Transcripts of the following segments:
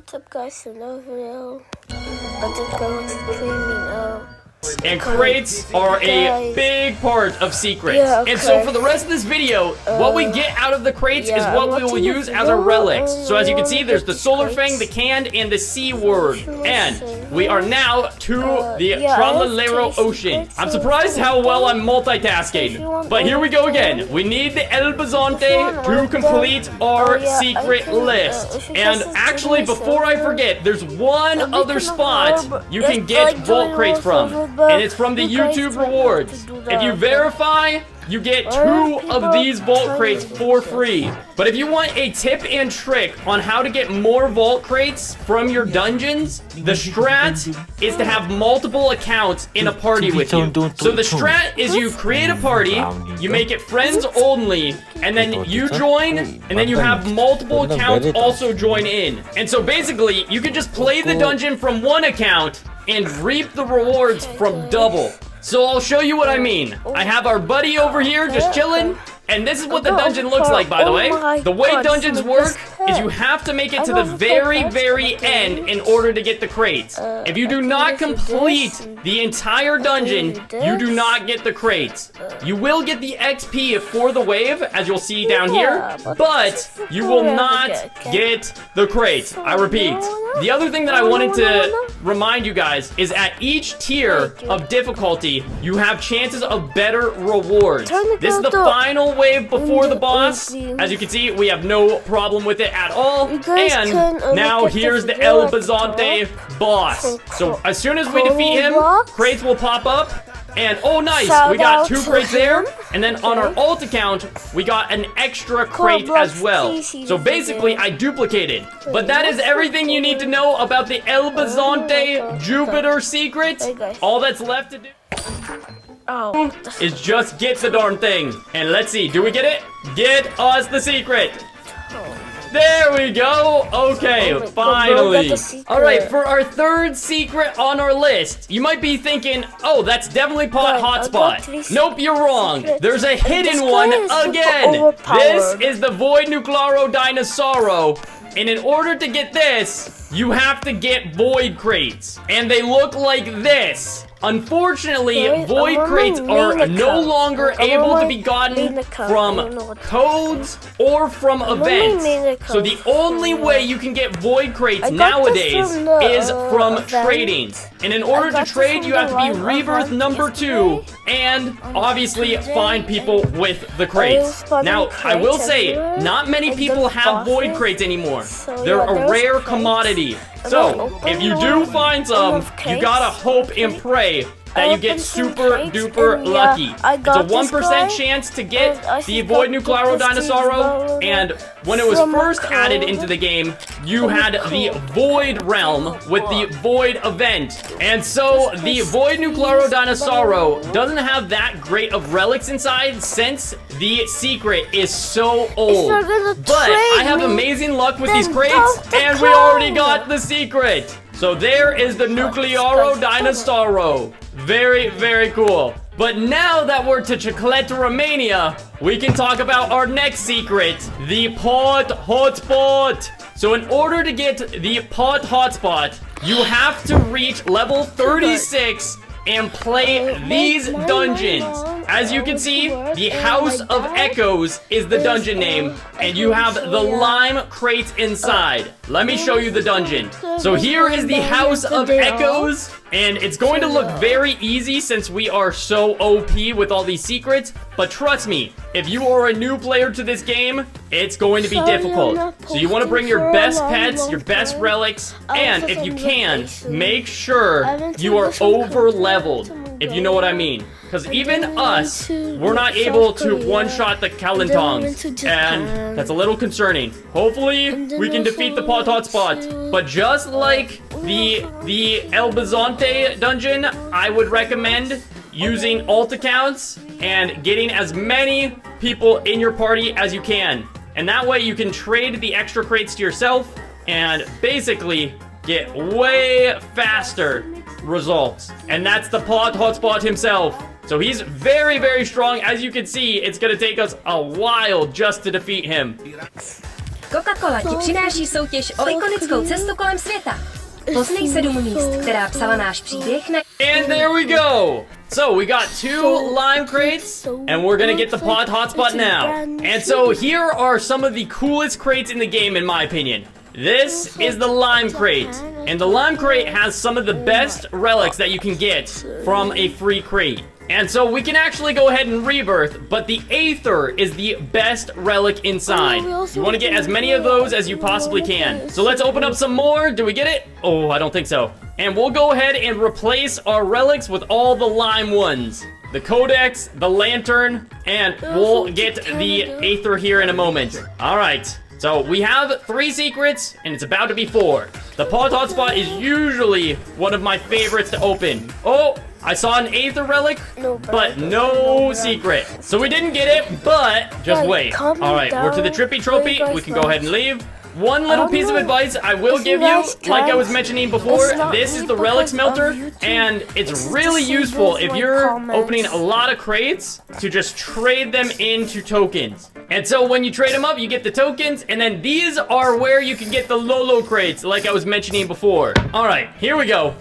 What's up, guys? Another video. I just got to streaming. And crates are a big part of secrets. Yeah, okay. And so for the rest of this video, what we get out of the crates is what we will use as our relics. So as you can see, there's the Solar Fang, the Canned, and the Sea Word. And we are now to the Tralalero Ocean. I'm surprised how well I'm multitasking. But here we go again. We need the El Bazonte to complete our secret list. And actually, before I forget, there's one other spot you can get vault crates from. And it's from the YouTube rewards. If you verify, you get 2 of these vault crates for free. But if you want a tip and trick on how to get more vault crates from your dungeons, the strat is to have multiple accounts in a party with you. So the strat is you create a party, you make it friends only, and then you join, and then you have multiple accounts also join in. And so basically, you can just play the dungeon from one account and reap the rewards from double. So I'll show you what I mean. I have our buddy over here just chilling. And this is what the dungeon looks like, by the way. The way dungeons work is you have to make it to the very, very end in order to get the crates. If you do not complete the entire dungeon, you do not get the crates. You will get the XP for the wave, as you'll see down here, but you will not get the crates. I repeat. The other thing that I wanted to remind you guys is at each tier of difficulty, you have chances of better rewards. This is the final wave before the boss. As you can see, we have no problem with it at all. And now here's the El Bazonte boss. So as soon as we defeat him, crates will pop up. And oh nice, we got 2 crates there. And then on our alt account, we got an extra crate as well. So basically, I duplicated. But that is everything you need to know about the El Bazonte Jupiter secret. All that's left to do is just get the darn thing. And let's see, do we get it? Get us the secret. There we go. Okay, finally. All right, for our 3rd secret on our list, you might be thinking, oh, that's definitely Pot Hotspot. Nope, you're wrong. There's a hidden one again. This is the Void Nuclearo Dinosauro. And in order to get this, you have to get void crates. And they look like this. Unfortunately, void crates are no longer able to be gotten from codes or from events. So the only way you can get void crates nowadays is from trading. And in order to trade, you have to be Rebirth number 2 and obviously find people with the crates. Now, I will say, not many people have void crates anymore. They're a rare commodity. So, if you do find some, you gotta hope and pray that you get super duper lucky. It's a 1% chance to get the Void Nuclearo Dinosauro, and when it was first added into the game, you had the Void Realm with the Void event. And so, the Void Nuclearo Dinosauro doesn't have that great of relics inside since the secret is so old. But I have amazing luck with these crates, and we already got the secret. So there is the Nuclearo Dinosauro. Very, very cool. But now that we're to Chicletta, Romania, we can talk about our next secret, the Pot Hotspot. So in order to get the Pot Hotspot, you have to reach level 36 and play these dungeons. As you can see, the House of Echoes is the dungeon name, and you have the lime crates inside. Let me show you the dungeon. So here is the House of Echoes, and it's going to look very easy since we are so OP with all these secrets, but trust me, if you are a new player to this game, it's going to be difficult. So you want to bring your best pets, your best relics, and if you can, make sure you are over leveled, if you know what I mean. Because even us, we're not able to one-shot the Kalentongs, and that's a little concerning. Hopefully, we can defeat the Pot Hotspot. But just like the El Bazonte dungeon, I would recommend using alt accounts and getting as many people in your party as you can. And that way you can trade the extra crates to yourself and basically get way faster results. And that's the Pot Hotspot himself. So he's very, very strong. As you can see, it's gonna take us a while just to defeat him. Coca-Cola ti přináší soutěž o ikonickou cestu kolem světa. Poznej 7 míst, která psala náš příběh na... And there we go! So we got 2 lime crates, and we're gonna get the pod hotspot now. And so here are some of the coolest crates in the game, in my opinion. This is the lime crate, and the lime crate has some of the best relics that you can get from a free crate. And so we can actually go ahead and rebirth, but the Aether is the best relic inside. You want to get as many of those as you possibly can. So let's open up some more. Do we get it? Oh, I don't think so. And we'll go ahead and replace our relics with all the lime ones. The Codex, the Lantern, and we'll get the Aether here in a moment. All right. So we have 3 secrets, and it's about to be 4. The pod hotspot is usually one of my favorites to open. Oh, I saw an Aether relic, but no secret. So we didn't get it, but just wait. All right, we're to the Trippy Trophy. We can go ahead and leave. One little piece of advice I will give you, like I was mentioning before, this is the relic smelter, and it's really useful if you're opening a lot of crates to just trade them into tokens. And so when you trade them up, you get the tokens, and then these are where you can get the Lolo crates, like I was mentioning before. All right, here we go.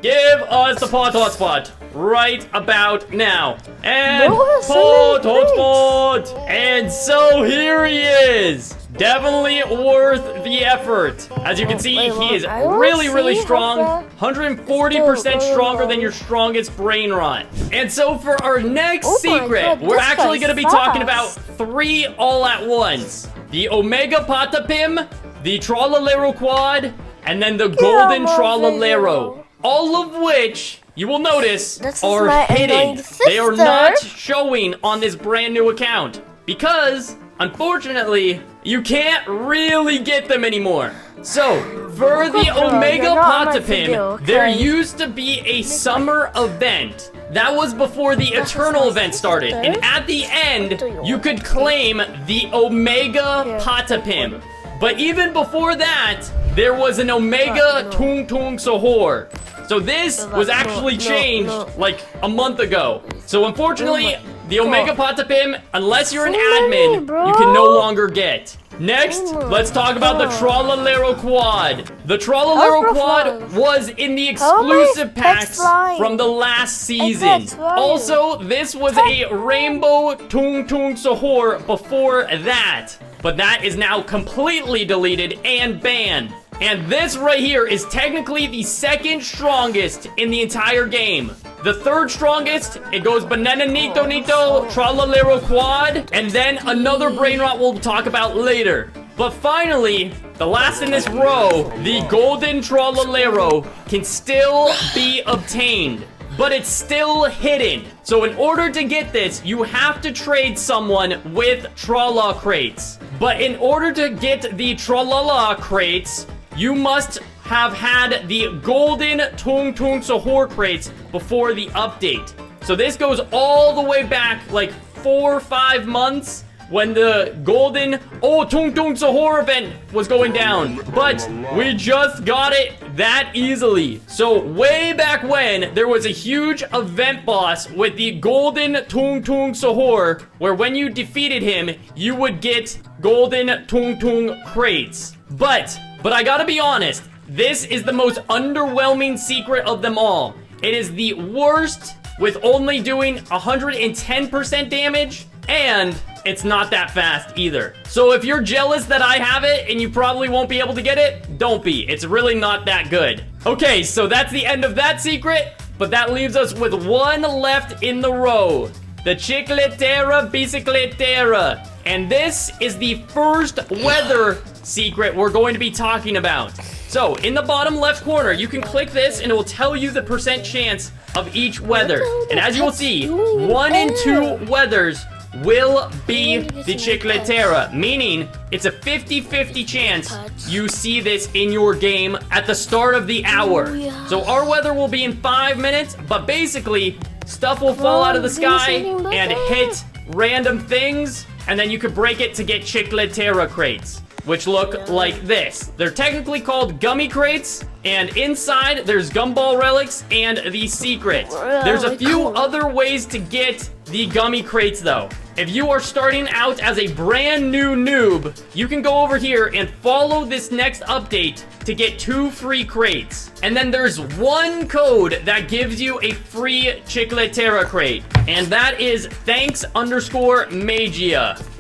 Give us the pod hotspot right about now. And pod hotspot. And so here he is. Definitely worth the effort. As you can see, he is really strong. 140% stronger than your strongest brain rot. And so for our next secret, we're actually going to be talking about 3 all at once. The Omega Patapim, the Trollalero Quad, and then the Golden Trollalero. All of which, you will notice, are hidden. They are not showing on this brand new account. Because, unfortunately, you can't really get them anymore. So, for the Omega Patapim, there used to be a summer event. That was before the Eternal event started. And at the end, you could claim the Omega Patapim. But even before that, there was an Omega Tung Tung Sahur. So this was actually changed like a month ago. So unfortunately, the Omega Patapim, unless you're an admin, you can no longer get. Next, let's talk about the Trollalero Quad. The Trollalero Quad was in the exclusive packs from the last season. Also, this was a Rainbow Tung Tung Sahur before that. But that is now completely deleted and banned. And this right here is technically the 2nd strongest in the entire game. The 3rd strongest, it goes Banana Nito Nito, Trollalero Quad, and then another brain rot we'll talk about later. But finally, the last in this row, the Golden Trollalero can still be obtained. But it's still hidden. So in order to get this, you have to trade someone with Trolla crates. But in order to get the Trollala crates, you must have had the Golden Tung Tung Sahur crates before the update. So this goes all the way back like 4 or 5 months when the Golden Tung Tung Sahur event was going down. But we just got it that easily. So way back when, there was a huge event boss with the Golden Tung Tung Sahur, where when you defeated him, you would get Golden Tung Tung crates. But I gotta be honest, this is the most underwhelming secret of them all. It is the worst, with only doing 110% damage, and it's not that fast either. So if you're jealous that I have it and you probably won't be able to get it, don't be. It's really not that good. Okay, so that's the end of that secret, but that leaves us with 1 left in the row. The Chicletera Bicicletera. And this is the first weather secret we're going to be talking about. So, in the bottom left corner, you can click this and it will tell you the % chance of each weather. And as you will see, 1 in 2 weathers will be the Chicletera, meaning it's a 50-50 chance you see this in your game at the start of the hour. So our weather will be in 5 minutes, but basically, stuff will fall out of the sky and hit random things, and then you could break it to get Chicletera crates, which look like this. They're technically called gummy crates, and inside there's gumball relics and the secret. There's a few other ways to get the gummy crates though. If you are starting out as a brand new noob, you can go over here and follow this next update to get 2 free crates. And then there's one code that gives you a free Chicletera crate. And that is thanks_magia.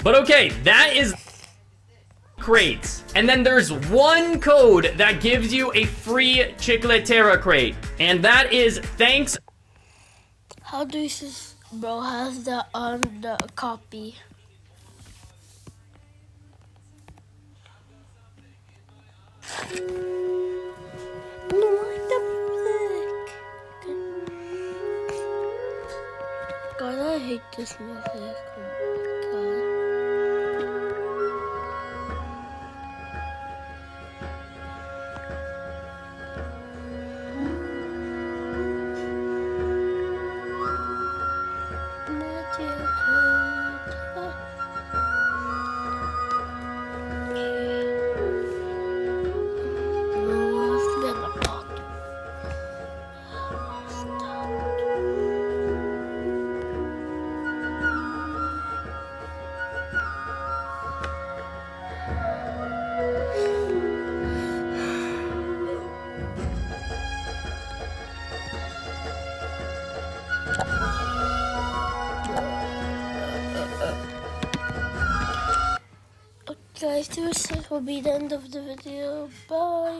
But okay, that is crates. And then there's one code that gives you a free Chicletera crate. And that is thanks. How do you see bro has that on the copy? No, what the music? God, I hate this music. Oh my God. Guys, this will be the end of the video. Bye.